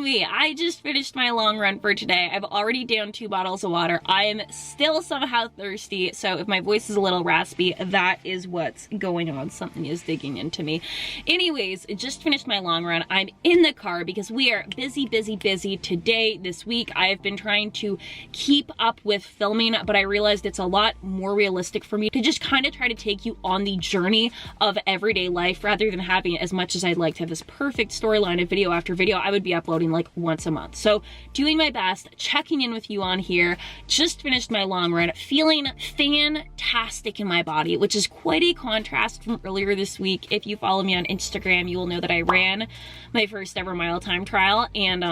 Anyway, I just finished my long run for today. I've already downed 2 bottles of water. I am still somehow thirsty, so if my voice is a little raspy, that is what's going on. Something is digging into me. Anyways, just finished my long run. I'm in the car because we are busy today, this week. I have been trying to keep up with filming, but I realized it's a lot more realistic for me to just kind of try to take you on the journey of everyday life rather than having, as much as I'd like to have this perfect storyline of video after video, I would be uploading like once a month. So doing my best, checking in with you on here. Just finished my long run, feeling fantastic in my body, which is quite a contrast from earlier this week. If you follow me on Instagram, you will know that I ran my first ever mile time trial, and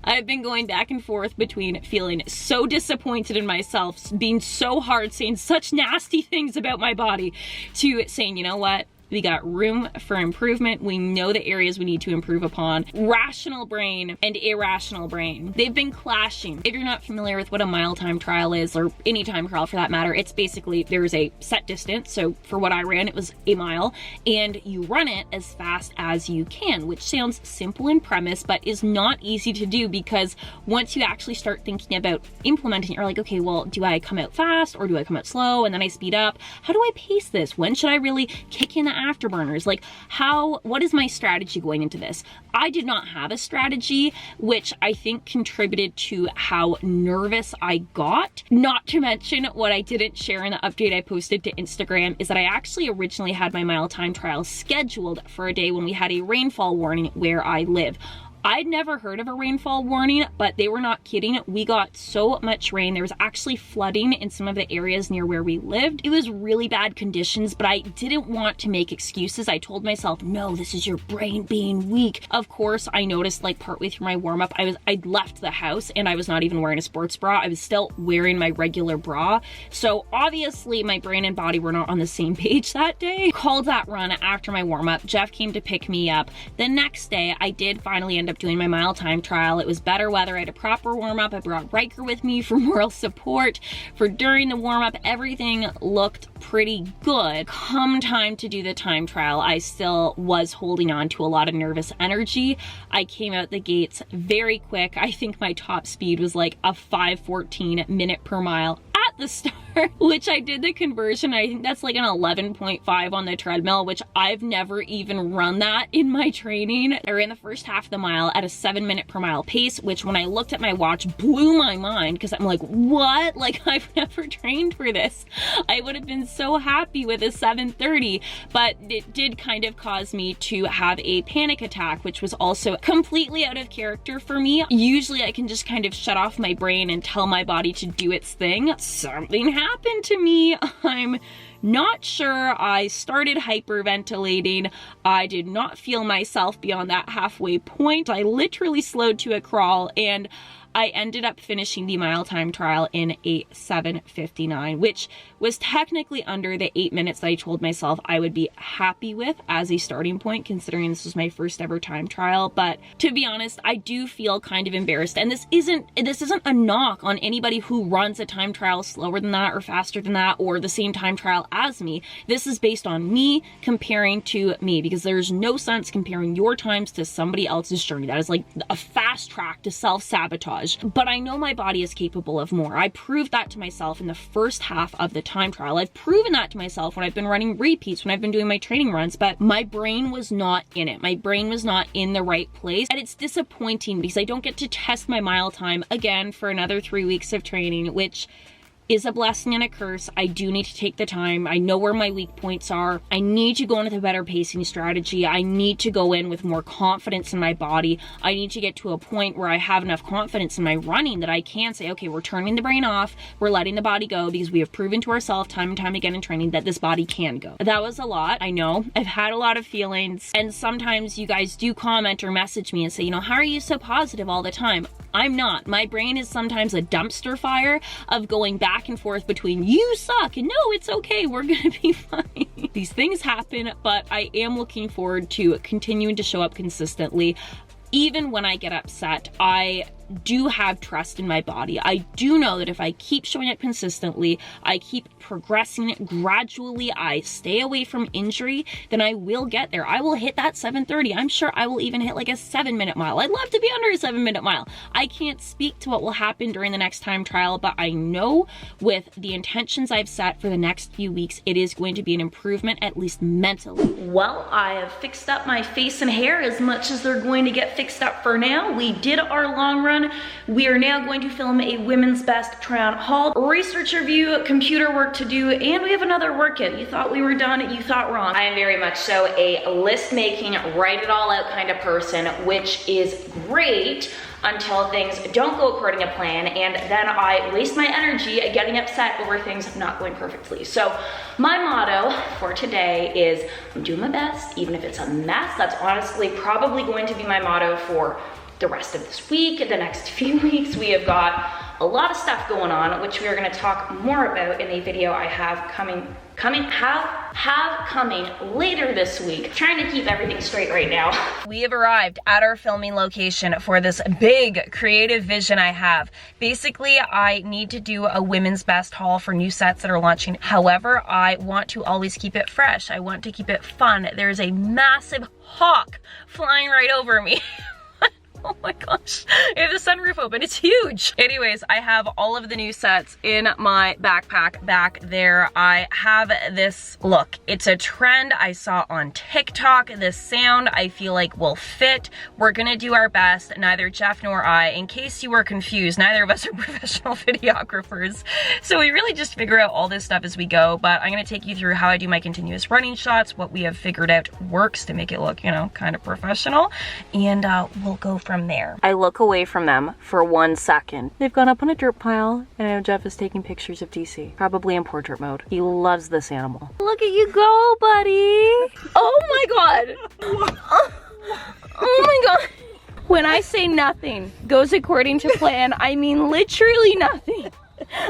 I've been going back and forth between feeling so disappointed in myself, being so hard, saying such nasty things about my body, to saying, you know what? We got room for improvement. We know the areas we need to improve upon. Rational brain and irrational brain. They've been clashing. If you're not familiar with what a mile time trial is, or any time trial for that matter, it's basically there's a set distance. So for what I ran, it was a mile, and you run it as fast as you can, which sounds simple in premise, but is not easy to do, because once you actually start thinking about implementing it, you're like, okay, well, do I come out fast or do I come out slow and then I speed up? How do I pace this? When should I really kick in the afterburners? Like, what is my strategy going into this? I did not have a strategy, which I think contributed to how nervous I got. Not to mention, what I didn't share in the update I posted to Instagram is that I actually originally had my mile time trial scheduled for a day when we had a rainfall warning where I live. I'd never heard of a rainfall warning, but they were not kidding. We got so much rain. There was actually flooding in some of the areas near where we lived. It was really bad conditions, but I didn't want to make excuses. I told myself, no, this is your brain being weak. Of course, I noticed like partway through my warm-up, I'd left the house and I was not even wearing a sports bra. I was still wearing my regular bra. So obviously my brain and body were not on the same page that day. Called that run after my warm-up. Jeff came to pick me up. The next day, I did finally end up doing my mile time trial. It was better weather. I had a proper warm-up. I brought Riker with me for moral support. For during the warm-up, everything looked pretty good. Come time to do the time trial, I still was holding on to a lot of nervous energy. I came out the gates very quick. I think my top speed was like a 5:14 minute per mile at the start, which I did the conversion. I think that's like an 11.5 on the treadmill, which I've never even run that in my training. I ran the first half of the mile at a 7 minute per mile pace, which when I looked at my watch blew my mind, because I'm like, what? Like, I've never trained for this. I would have been so happy with a 7:30, but it did kind of cause me to have a panic attack, which was also completely out of character for me. Usually I can just kind of shut off my brain and tell my body to do its thing. Something happened to me. I'm not sure. I started hyperventilating. I did not feel myself beyond that halfway point. I literally slowed to a crawl, and I ended up finishing the mile time trial in a 7:59, which was technically under the 8 minutes that I told myself I would be happy with as a starting point, considering this was my first ever time trial. But to be honest, I do feel kind of embarrassed. And this isn't a knock on anybody who runs a time trial slower than that or faster than that or the same time trial as me. This is based on me comparing to me, because there's no sense comparing your times to somebody else's journey. That is like a fast track to self-sabotage. But I know my body is capable of more. I proved that to myself in the first half of the time trial. I've proven that to myself when I've been running repeats, when I've been doing my training runs, but my brain was not in it. My brain was not in the right place. And it's disappointing because I don't get to test my mile time again for another 3 weeks of training, which is a blessing and a curse. I do need to take the time. I know where my weak points are. I need to go in with a better pacing strategy. I need to go in with more confidence in my body. I need to get to a point where I have enough confidence in my running that I can say, okay, we're turning the brain off. We're letting the body go, because we have proven to ourselves time and time again in training that this body can go. That was a lot. I know. I've had a lot of feelings, and sometimes you guys do comment or message me and say, you know, how are you so positive all the time? I'm not. My brain is sometimes a dumpster fire of going back and forth between you suck and no, it's okay, we're gonna be fine. These things happen, but I am looking forward to continuing to show up consistently. Even when I get upset, I do have trust in my body. I do know that if I keep showing up consistently, I keep progressing gradually, I stay away from injury, then I will get there. I will hit that 7:30. I'm sure I will even hit like a 7-minute mile. I'd love to be under a 7-minute mile. I can't speak to what will happen during the next time trial, but I know with the intentions I've set for the next few weeks, it is going to be an improvement, at least mentally. Well, I have fixed up my face and hair as much as they're going to get fixed up for now. We did our long run. We are now going to film a women's best try-on haul, research review, computer work to do, and we have another workout. You thought we were done, you thought wrong. I am very much so a list making, write it all out kind of person, which is great until things don't go according to plan, and then I waste my energy getting upset over things not going perfectly. So my motto for today is I'm doing my best, even if it's a mess. That's honestly probably going to be my motto for the rest of this week, the next few weeks. We have got a lot of stuff going on, which we are going to talk more about in a video I have coming later this week. I'm trying to keep everything straight right now. We have arrived at our filming location for this big creative vision I have. Basically, I need to do a women's best haul for new sets that are launching. However, I want to always keep it fresh. I want to keep it fun. There's a massive hawk flying right over me. Oh my gosh, I have the sunroof open, it's huge. Anyways, I have all of the new sets in my backpack back there. I have this, look, it's a trend I saw on TikTok. This sound I feel like will fit. We're gonna do our best, neither Jeff nor I. In case you were confused, neither of us are professional videographers. So we really just figure out all this stuff as we go, but I'm gonna take you through how I do my continuous running shots, what we have figured out works to make it look, you know, kind of professional, and we'll go from there. I look away from them for 1 second. They've gone up on a dirt pile, and I know Jeff is taking pictures of DC, probably in portrait mode. He loves this animal. Look at you go, buddy. Oh my god. Oh my god. When I say nothing goes according to plan, I mean literally nothing.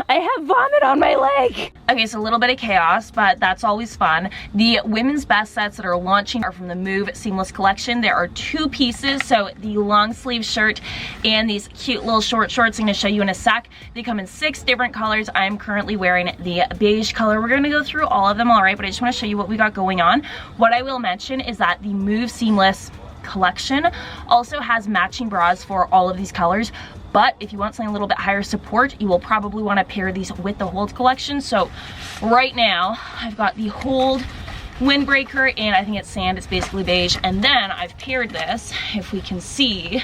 I have vomit on my leg. Okay, so a little bit of chaos, but that's always fun. The women's best sets that are launching are from the Move Seamless collection. There are 2 pieces, so the long sleeve shirt and these cute little short shorts I'm gonna show you in a sec. They come in 6 different colors. I'm currently wearing the beige color. We're gonna go through all of them, all right, but I just wanna show you what we got going on. What I will mention is that the Move Seamless collection also has matching bras for all of these colors. But if you want something a little bit higher support, you will probably want to pair these with the Hold collection. So right now, I've got the Hold Windbreaker, and I think it's sand, it's basically beige. And then I've paired this, if we can see,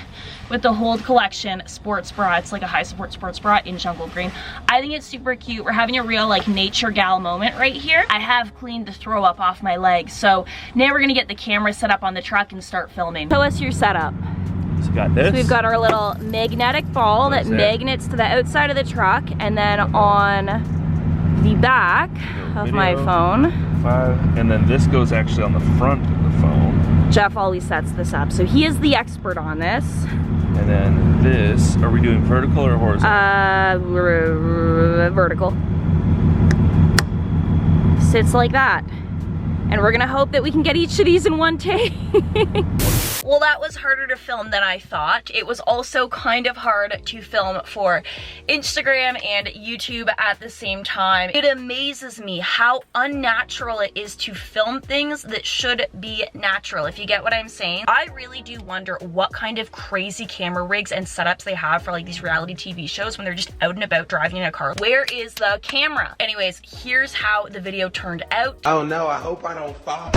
with the Hold collection sports bra. It's like a high support sports bra in jungle green. I think it's super cute. We're having a real like nature gal moment right here. I have cleaned the throw up off my legs. So now we're gonna get the camera set up on the truck and start filming. Show us your setup. So, got this. So we've got our little magnetic ball that magnets to the outside of the truck, and then on the back of my phone. And then this goes actually on the front of the phone. Jeff always sets this up, so he is the expert on this. And then this, are we doing vertical or horizontal? Vertical. Sits like that. And we're gonna hope that we can get each of these in one take. Well, that was harder to film than I thought. It was also kind of hard to film for Instagram and YouTube at the same time. It amazes me how unnatural it is to film things that should be natural, if you get what I'm saying. I really do wonder what kind of crazy camera rigs and setups they have for like these reality TV shows when they're just out and about driving in a car. Where is the camera? Anyways, here's how the video turned out. Oh no, I hope I don't fall.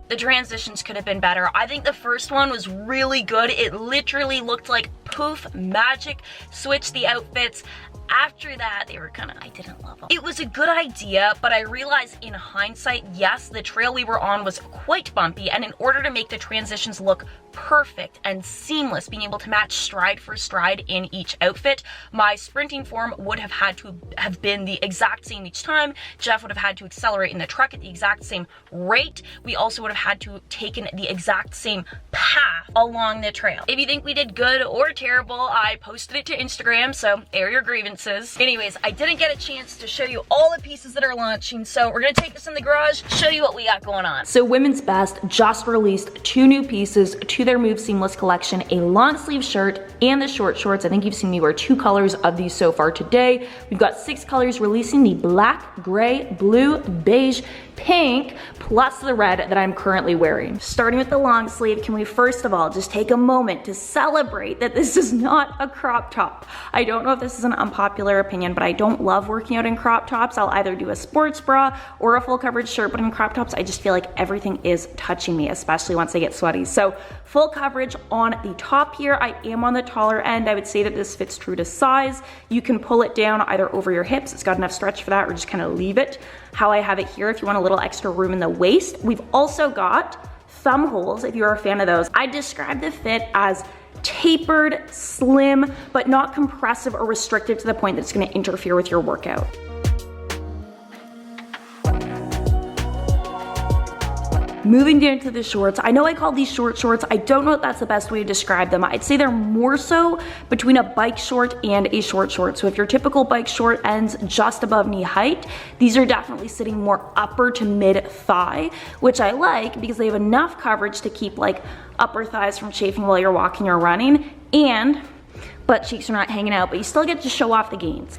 The transitions could have been better. I think the first one was really good. It literally looked like poof magic, switched the outfits. After that, they were I didn't love them. It was a good idea, but I realized in hindsight, yes, the trail we were on was quite bumpy, and in order to make the transitions look perfect and seamless, being able to match stride for stride in each outfit, my sprinting form would have had to have been the exact same each time. Jeff would have had to accelerate in the truck at the exact same rate. We also would have had to have taken the exact same path along the trail. If you think we did good or terrible, terrible. I posted it to Instagram, so air your grievances. Anyways, I didn't get a chance to show you all the pieces that are launching, so we're gonna take this in the garage, show you what we got going on. So Women's Best just released 2 new pieces to their Move Seamless collection, a long sleeve shirt and the short shorts. I think you've seen me wear 2 colors of these so far today. We've got 6 colors releasing: the black, gray, blue, beige, pink, plus the red that I'm currently wearing. Starting with the long sleeve, can we first of all just take a moment to celebrate that this is not a crop top. I don't know if this is an unpopular opinion, but I don't love working out in crop tops. I'll either do a sports bra or a full coverage shirt, but in crop tops, I just feel like everything is touching me, especially once I get sweaty. So full coverage on the top here. I am on the taller end. I would say that this fits true to size. You can pull it down either over your hips. It's got enough stretch for that, or just kind of leave it how I have it here if you want a little extra room in the waist. We've also got thumb holes if you're a fan of those. I describe the fit as tapered, slim, but not compressive or restrictive to the point that it's gonna interfere with your workout. Moving down to the shorts, I know I call these short shorts. I don't know if that's the best way to describe them. I'd say they're more so between a bike short and a short short. So if your typical bike short ends just above knee height, these are definitely sitting more upper to mid thigh, which I like because they have enough coverage to keep like upper thighs from chafing while you're walking or running, and butt cheeks are not hanging out, but you still get to show off the gains.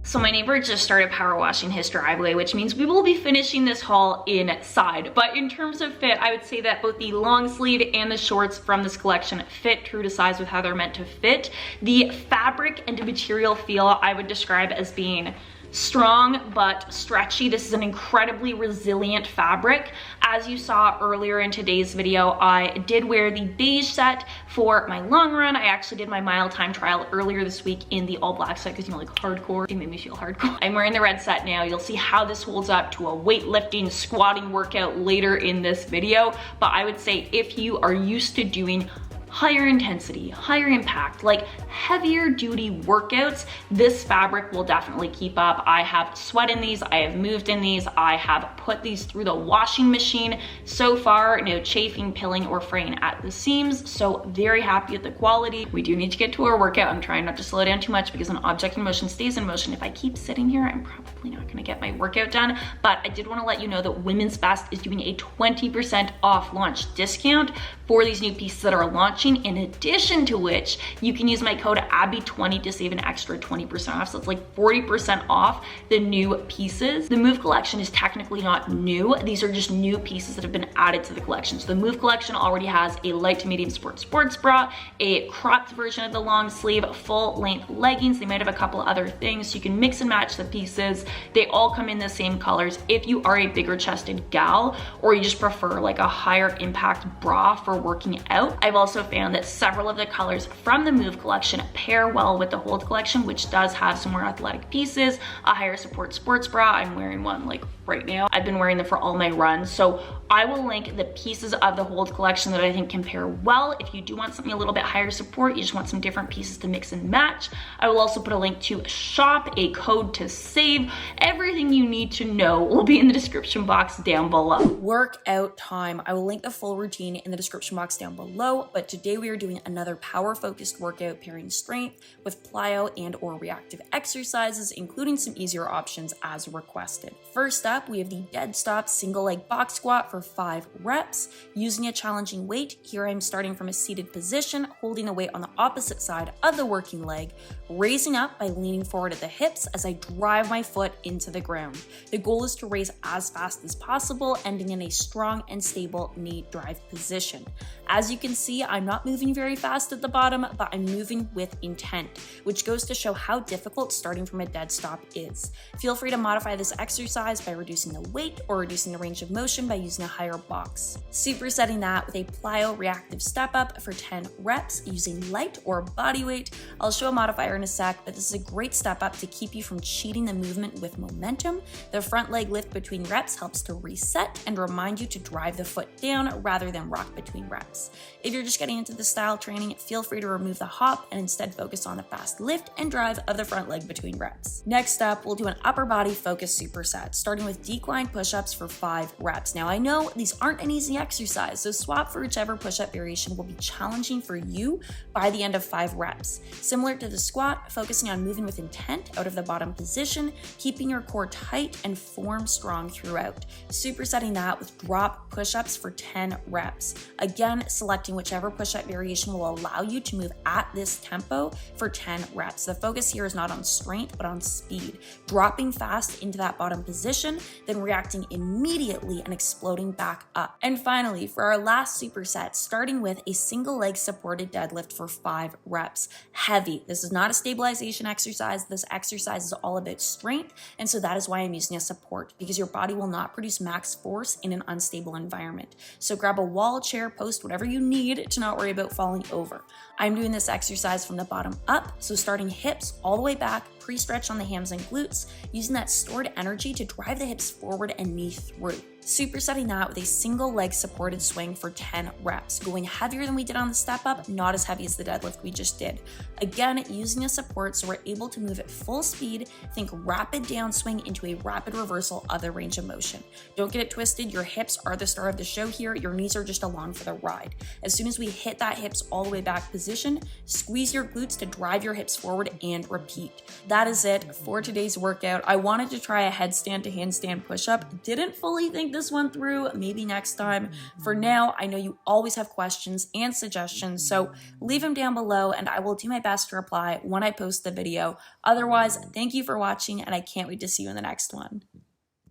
So my neighbor just started power washing his driveway, which means we will be finishing this haul inside. But in terms of fit, I would say that both the long sleeve and the shorts from this collection fit true to size with how they're meant to fit. The fabric and the material feel I would describe as being strong but stretchy. This is an incredibly resilient fabric. As you saw earlier in today's video, I did wear the beige set for my long run. I actually did my mile time trial earlier this week in the all black set because, you know, like hardcore, it made me feel hardcore. I'm wearing the red set now. You'll see how this holds up to a weightlifting, squatting workout later in this video. But I would say if you are used to doing higher intensity, higher impact, like heavier duty workouts, this fabric will definitely keep up. I have sweat in these, I have moved in these, I have put these through the washing machine. So far, no chafing, pilling, or fraying at the seams, so very happy with the quality. We do need to get to our workout. I'm trying not to slow down too much because an object in motion stays in motion. If I keep sitting here, I'm probably not gonna get my workout done, but I did wanna let you know that Women's Best is doing a 20% off launch discount for these new pieces that are launching, in addition to which you can use my code ABBY20 to save an extra 20% off. So it's like 40% off the new pieces. The Move collection is technically not new. These are just new pieces that have been added to the collection. So the Move collection already has a light to medium sports bra, a cropped version of the long sleeve, full length leggings. They might have a couple other things. So you can mix and match the pieces. They all come in the same colors. If you are a bigger chested gal, or you just prefer like a higher impact bra for working out, I've also found that several of the colors from the Move collection pair well with the Hold collection, which does have some more athletic pieces, a higher support sports bra. I'm wearing one like right now. I've been wearing them for all my runs. So I will link the pieces of the Hold collection that I think can pair well. If you do want something a little bit higher support, you just want some different pieces to mix and match, I will also put a link to shop, a code to save. Everything you need to know will be in the description box down below. Workout time. I will link the full routine in the description box down below, but today we are doing another power focused workout pairing strength with plyo and or reactive exercises, including some easier options as requested. First up, we have the dead stop single leg box squat for 5 reps. Using a challenging weight, here I'm starting from a seated position, holding the weight on the opposite side of the working leg, raising up by leaning forward at the hips as I drive my foot into the ground. The goal is to raise as fast as possible, ending in a strong and stable knee drive position. As you can see, I'm not moving very fast at the bottom, but I'm moving with intent, which goes to show how difficult starting from a dead stop is. Feel free to modify this exercise by reducing the weight or reducing the range of motion by using a higher box. Supersetting that with a Plyo reactive step up for 10 reps using light or body weight. I'll show a modifier in a sec, but this is a great step up to keep you from cheating the movement with momentum. The front leg lift between reps helps to reset and remind you to drive the foot down rather than rock between reps. If you're just getting into the style training, feel free to remove the hop and instead focus on the fast lift and drive of the front leg between reps. Next up, we'll do an upper body focus superset, starting with decline push-ups for 5 reps. Now I know these aren't an easy exercise, so swap for whichever push-up variation will be challenging for you by the end of 5 reps. Similar to the squat, focusing on moving with intent out of the bottom position, keeping your core tight and form strong throughout. Supersetting that with drop push-ups for 10 reps. Again, selecting whichever push-up variation will allow you to move at this tempo for 10 reps. The focus here is not on strength, but on speed. Dropping fast into that bottom position, then reacting immediately and exploding back up. And finally, for our last superset, starting with a single leg supported deadlift for 5 reps. Heavy. This is not a stabilization exercise. This exercise is all about strength, and so that is why I'm using a support, because your body will not produce max force in an unstable environment. So grab a wall, chair, post, whatever you need to not worry about falling over. I'm doing this exercise from the bottom up, so starting hips all the way back, pre-stretch on the hams and glutes, using that stored energy to drive the hips forward and knee through. Supersetting that with a single leg supported swing for 10 reps, going heavier than we did on the step up, not as heavy as the deadlift we just did. Again, using a support so we're able to move at full speed, think rapid downswing into a rapid reversal of the range of motion. Don't get it twisted, your hips are the star of the show here, your knees are just along for the ride. As soon as we hit that hips all the way back position, squeeze your glutes to drive your hips forward and repeat. That is it for today's workout. I wanted to try a headstand to handstand push-up, didn't fully think this one through, maybe next time. For now, I know you always have questions and suggestions, so leave them down below and I will do my best to reply when I post the video. Otherwise, thank you for watching and I can't wait to see you in the next one.